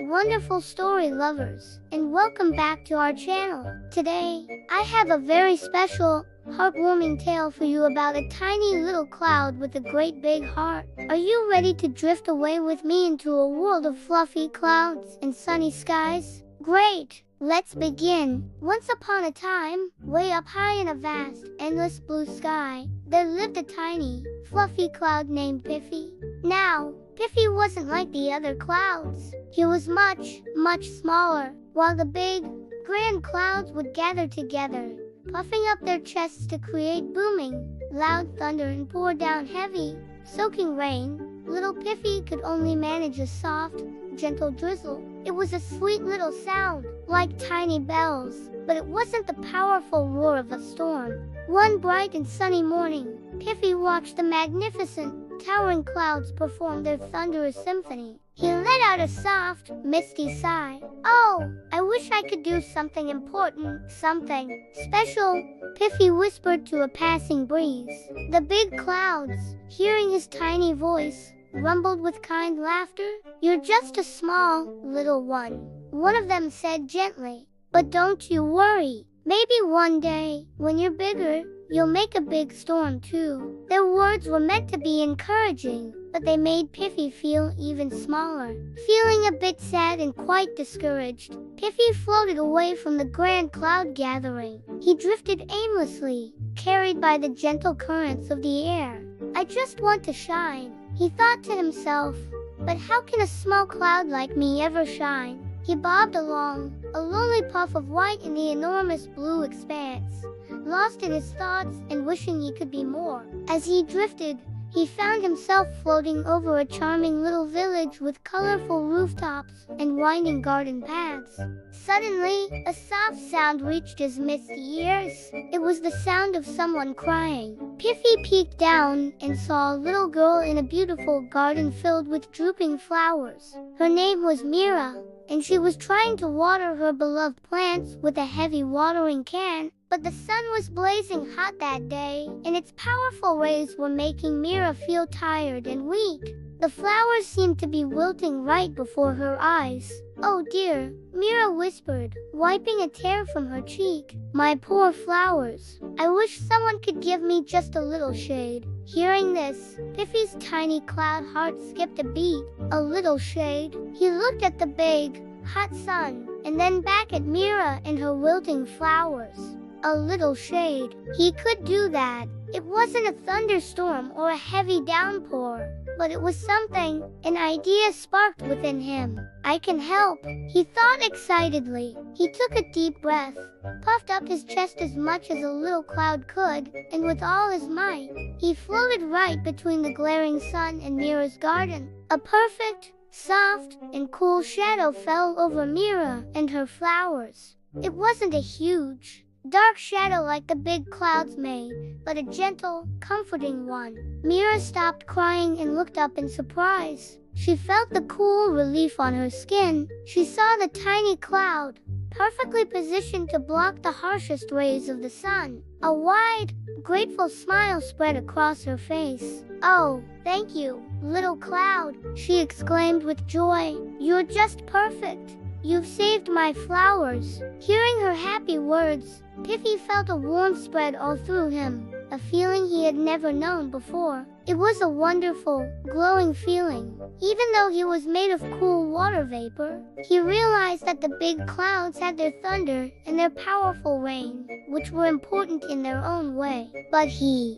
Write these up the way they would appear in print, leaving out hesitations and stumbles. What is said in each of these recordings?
wonderful story lovers, and welcome back to our channel. Today, I have a very special, heartwarming tale for you about a tiny little cloud with a great big heart. Are you ready to drift away with me into a world of fluffy clouds and sunny skies? Great! Let's begin. Once upon a time, way up high in a vast, endless blue sky, there lived a tiny, fluffy cloud named Piffy. Now, Piffy wasn't like the other clouds. He was much, much smaller, while the big, grand clouds would gather together, puffing up their chests to create booming, loud thunder and pour down heavy, soaking rain. Little Piffy could only manage a soft, gentle drizzle. It was a sweet little sound, like tiny bells, but it wasn't the powerful roar of a storm. One bright and sunny morning, Piffy watched the magnificent, towering clouds perform their thunderous symphony. He let out a soft, misty sigh. "Oh, I wish I could do something important, something special," Piffy whispered to a passing breeze. The big clouds, hearing his tiny voice, rumbled with kind laughter. "You're just a small, little one of them said gently. "But don't you worry. Maybe one day, when you're bigger, you'll make a big storm too." Their words were meant to be encouraging, but they made Piffy feel even smaller. Feeling a bit sad and quite discouraged, Piffy floated away from the grand cloud gathering. He drifted aimlessly, carried by the gentle currents of the air. "I just want to shine," he thought to himself. "But how can a small cloud like me ever shine?" He bobbed along, a lonely puff of white in the enormous blue expanse, lost in his thoughts and wishing he could be more. As he drifted, he found himself floating over a charming little village with colorful rooftops and winding garden paths. Suddenly, a soft sound reached his misty ears. It was the sound of someone crying. Piffy peeked down and saw a little girl in a beautiful garden filled with drooping flowers. Her name was Mira, and she was trying to water her beloved plants with a heavy watering can. But the sun was blazing hot that day, and its powerful rays were making Mira feel tired and weak. The flowers seemed to be wilting right before her eyes. "Oh dear," Mira whispered, wiping a tear from her cheek. "My poor flowers. I wish someone could give me just a little shade." Hearing this, Piffy's tiny cloud heart skipped a beat. A little shade? He looked at the big, hot sun, and then back at Mira and her wilting flowers. A little shade. He could do that. It wasn't a thunderstorm or a heavy downpour, but it was something. An idea sparked within him. "I can help," he thought excitedly. He took a deep breath, puffed up his chest as much as a little cloud could, and with all his might, he floated right between the glaring sun and Mira's garden. A perfect, soft, and cool shadow fell over Mira and her flowers. It wasn't a huge, dark shadow like the big clouds made, but a gentle, comforting one. Mira stopped crying and looked up in surprise. She felt the cool relief on her skin. She saw the tiny cloud, perfectly positioned to block the harshest rays of the sun. A wide, grateful smile spread across her face. "Oh, thank you, little cloud," she exclaimed with joy. "You're just perfect. You've saved my flowers." Hearing her happy words, Piffy felt a warmth spread all through him, a feeling he had never known before. It was a wonderful, glowing feeling. Even though he was made of cool water vapor, he realized that the big clouds had their thunder and their powerful rain, which were important in their own way. But he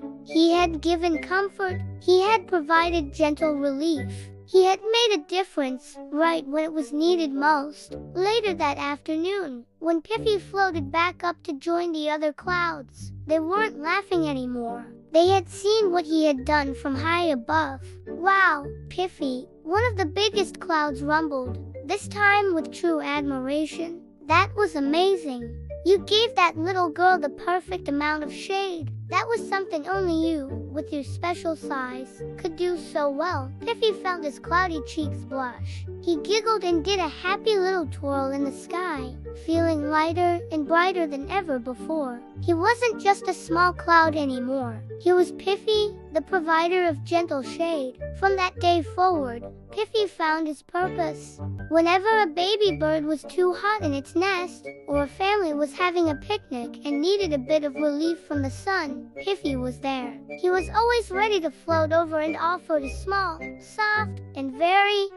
had given comfort. He had provided gentle relief. He had made a difference, right when it was needed most. Later that afternoon, when Piffy floated back up to join the other clouds, they weren't laughing anymore. They had seen what he had done from high above. "Wow, Piffy," one of the biggest clouds rumbled, this time with true admiration. "That was amazing. You gave that little girl the perfect amount of shade. That was something only you, with your special size, could do so well." Piffy felt his cloudy cheeks blush. He giggled and did a happy little twirl in the sky, feeling lighter and brighter than ever before. He wasn't just a small cloud anymore. He was Piffy, the provider of gentle shade. From that day forward, Piffy found his purpose. Whenever a baby bird was too hot in its nest, or a family was having a picnic and needed a bit of relief from the sun, Piffy was there. He was always ready to float over and offer a small, soft, and very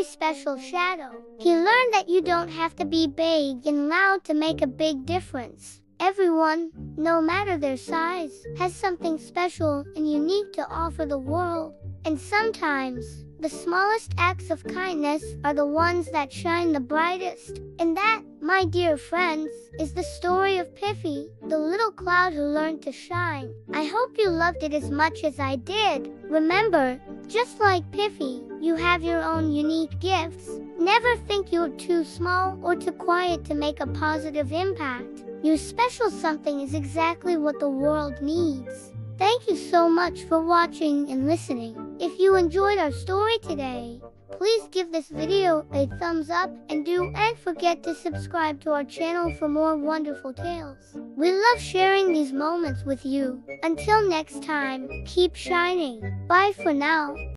special shadow. He learned that you don't have to be big and loud to make a big difference. Everyone, no matter their size, has something special and unique to offer the world. And sometimes, the smallest acts of kindness are the ones that shine the brightest. And that, my dear friends, is the story of Piffy, the little cloud who learned to shine. I hope you loved it as much as I did. Remember, just like Piffy, you have your own unique gifts. Never think you're too small or too quiet to make a positive impact. Your special something is exactly what the world needs. Thank you so much for watching and listening. If you enjoyed our story today, please give this video a thumbs up and don't forget to subscribe to our channel for more wonderful tales. We love sharing these moments with you. Until next time, keep shining. Bye for now.